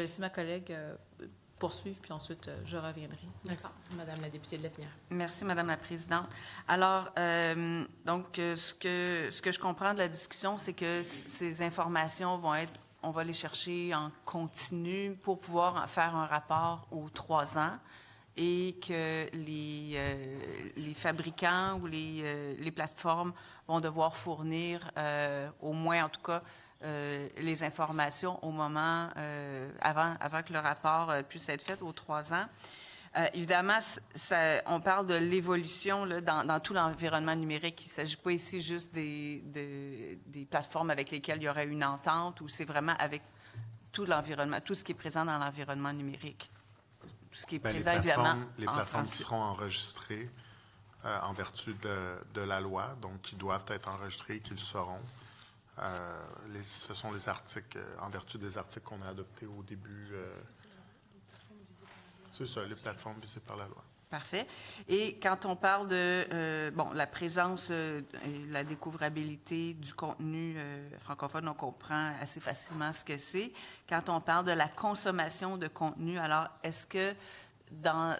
Je vais laisser ma collègue poursuivre, puis ensuite, je reviendrai. D'accord. Madame la députée de Lapierre. Merci, Madame la Présidente. Alors, ce que je comprends de la discussion, c'est que ces informations on va les chercher en continu pour pouvoir faire un rapport aux 3 ans et que les fabricants ou les plateformes vont devoir fournir, au moins en tout cas, les informations au moment, avant que le rapport puisse être fait aux 3 ans. Évidemment, on parle de l'évolution là, dans tout l'environnement numérique. Il ne s'agit pas ici juste des plateformes avec lesquelles il y aurait une entente, ou c'est vraiment avec tout l'environnement, tout ce qui est présent dans l'environnement numérique. Tout ce qui est présent, évidemment, les plateformes qui seront enregistrées en vertu de la loi, donc qui doivent être enregistrées, qui le seront. Ce sont les articles, en vertu des articles qu'on a adoptés au début. C'est ça, les plateformes visées par la loi. Parfait. Et quand on parle de la présence et la découvrabilité du contenu francophone, on comprend assez facilement ce que c'est. Quand on parle de la consommation de contenu, alors est-ce que dans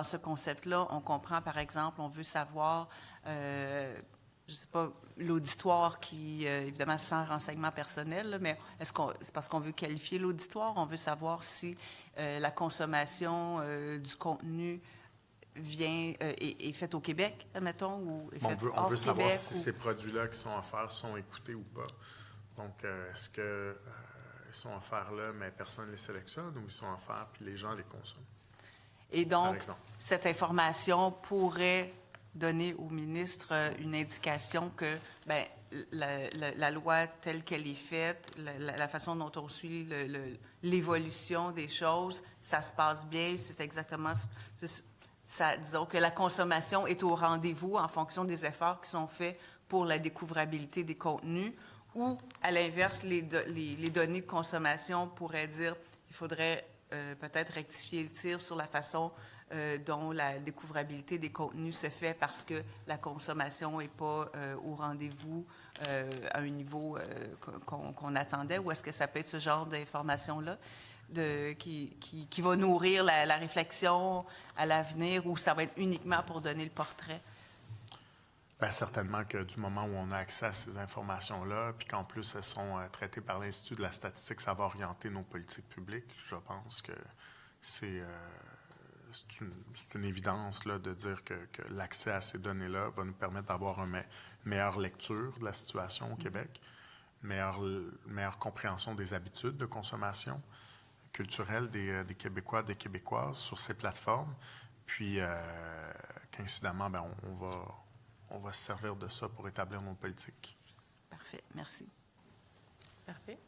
ce concept-là, on comprend, par exemple, on veut savoir, je sais pas, l'auditoire qui, évidemment, sans renseignement personnel, là, mais c'est parce qu'on veut qualifier l'auditoire, on veut savoir si la consommation du contenu est faite au Québec, admettons, ou est faite on hors veut savoir Québec, si ces produits-là qui sont offerts sont écoutés ou pas. Donc, est-ce que ils sont offerts là, mais personne ne les sélectionne, ou ils sont offerts puis les gens les consomment? Et donc, cette information pourrait donner au ministre une indication que la loi telle qu'elle est faite, la façon dont on suit l'évolution des choses, ça se passe bien, c'est exactement ça, disons que la consommation est au rendez-vous en fonction des efforts qui sont faits pour la découvrabilité des contenus, ou à l'inverse, les données de consommation pourraient dire il faudrait peut-être rectifier le tir sur la façon dont la découvrabilité des contenus se fait parce que la consommation n'est pas au rendez-vous à un niveau qu'on attendait, ou est-ce que ça peut être ce genre d'information-là qui va nourrir la réflexion à l'avenir, ou ça va être uniquement pour donner le portrait? Bien, certainement que du moment où on a accès à ces informations-là, puis qu'en plus elles sont traitées par l'Institut de la statistique, ça va orienter nos politiques publiques. Je pense que c'est une évidence là, de dire que l'accès à ces données-là va nous permettre d'avoir une meilleure lecture de la situation au Québec, meilleure compréhension des habitudes de consommation culturelle des Québécois, des Québécoises sur ces plateformes, puis qu'incidemment, bien, on va se servir de ça pour établir nos politiques. Parfait. Merci. Parfait.